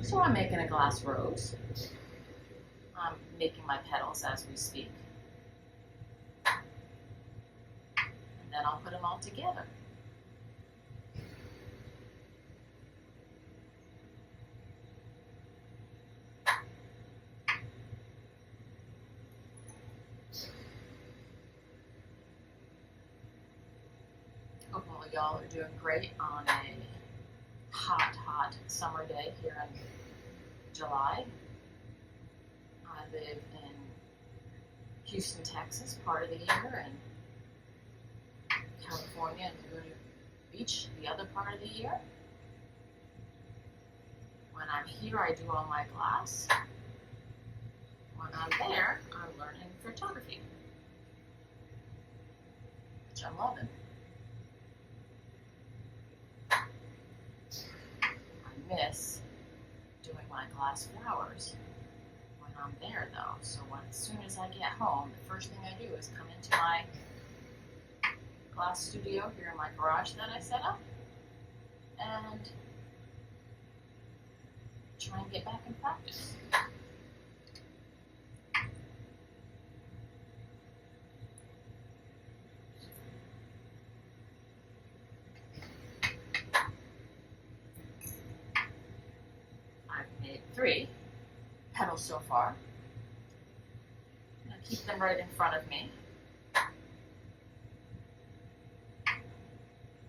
So I'm making a glass rose. I'm making my petals as we speak. And then I'll put them all together. Hope all of y'all are doing great on a hot summer day here in July. I live in Houston, Texas, part of the year, and California and Laguna Beach the other part of the year. When I'm here, I do all my glass. When I'm there, I'm learning photography, which I'm loving. I miss doing my glass flowers when I'm there though. So as soon as I get home, the first thing I do is come into my glass studio here in my garage that I set up and try and get back in practice. I've made 3 petals so far. I'm going to keep them right in front of me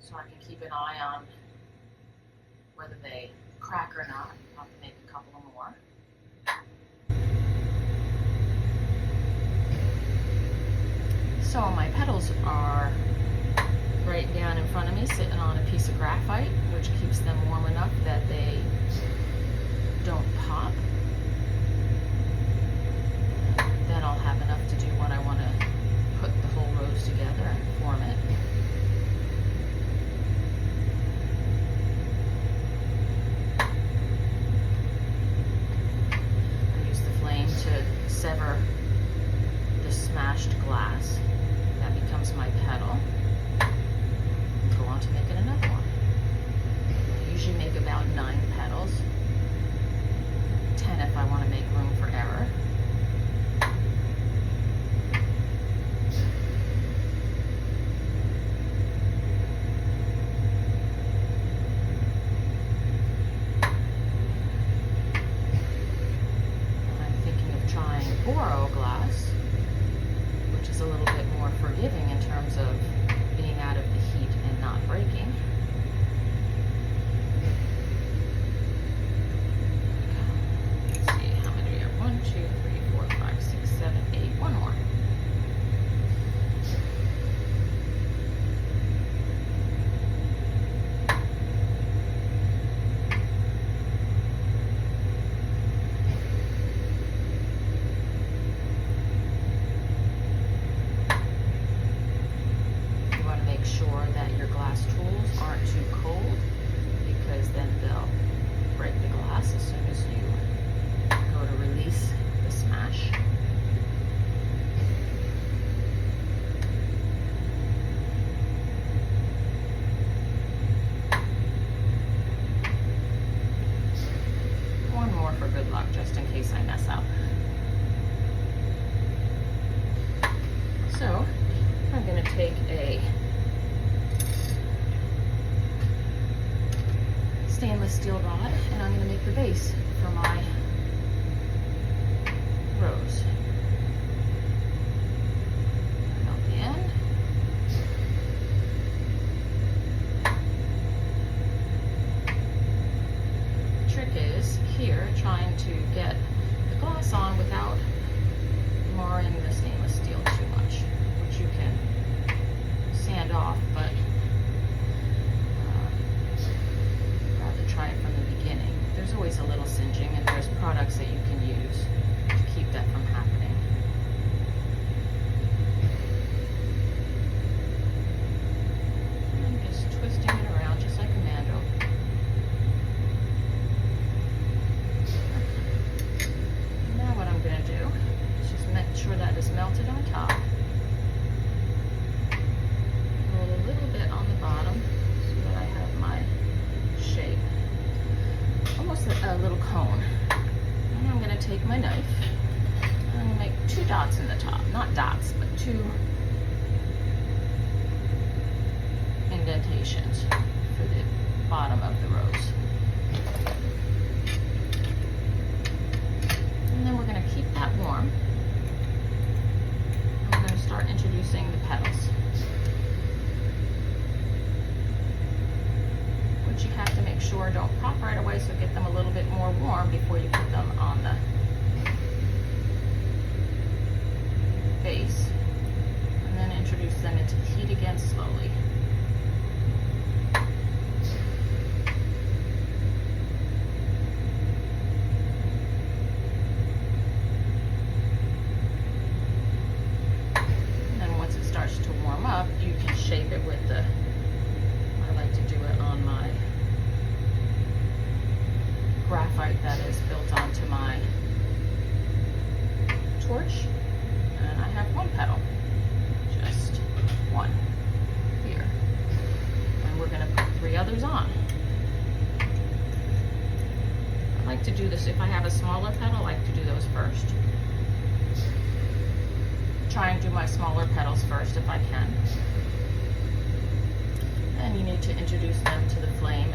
so I can keep an eye on whether they crack or not. I'll have to make a couple more. So my petals are right down in front of me, sitting on a piece of graphite, which keeps them warm enough that they don't pop. Then I'll have enough to do what I want to put the whole rose together and form it. I use the flame to sever the smashed glass. That becomes my petal. Go on to making another one. I usually make about 9 petals. 10 if I want to make room for error. I'm thinking of trying Boro glass, which is a little bit more forgiving in terms of being out of the heat and not breaking. Let's see, how many do we have? 1, 2, 3, 4, 5, 6, 7, 8. One more. You want to make sure that your glass tools aren't too cold, because then they'll break the glass as soon as you go to release the smash. One more for good luck, just in case I mess up. So I'm going to take a stainless steel rod and I'm going to make the base for my rose. Out the end. The trick is here trying to get the glass on without marring the stainless steel too much, which you can sand off, but rather try it from the beginning. There's always a little singeing, and there's products that you can use to keep that from happening. I'm just twisting it around just like a mandrel. Now what I'm going to do is just make sure that is melted on top. Roll a little bit on the bottom so that I have my shape. Almost almost a little cone. And I'm going to take my knife. I'm going to make 2 dots in the top. Not dots, but 2 indentations for the bottom of the rose. And then we're going to keep that warm. And we're going to start introducing the petals. Which you have to make sure don't pop right away, so get them a little bit more warm before you put them on the base. And then introduce them into the heat again slowly. To warm up, you can shape it with the, I like to do it on my graphite that is built onto my torch, and I have 1 petal, just 1 here, and we're going to put 3 others on. I like to do this, if I have a smaller petal, I like to do those first. Try and do my smaller petals first if I can. And you need to introduce them to the flame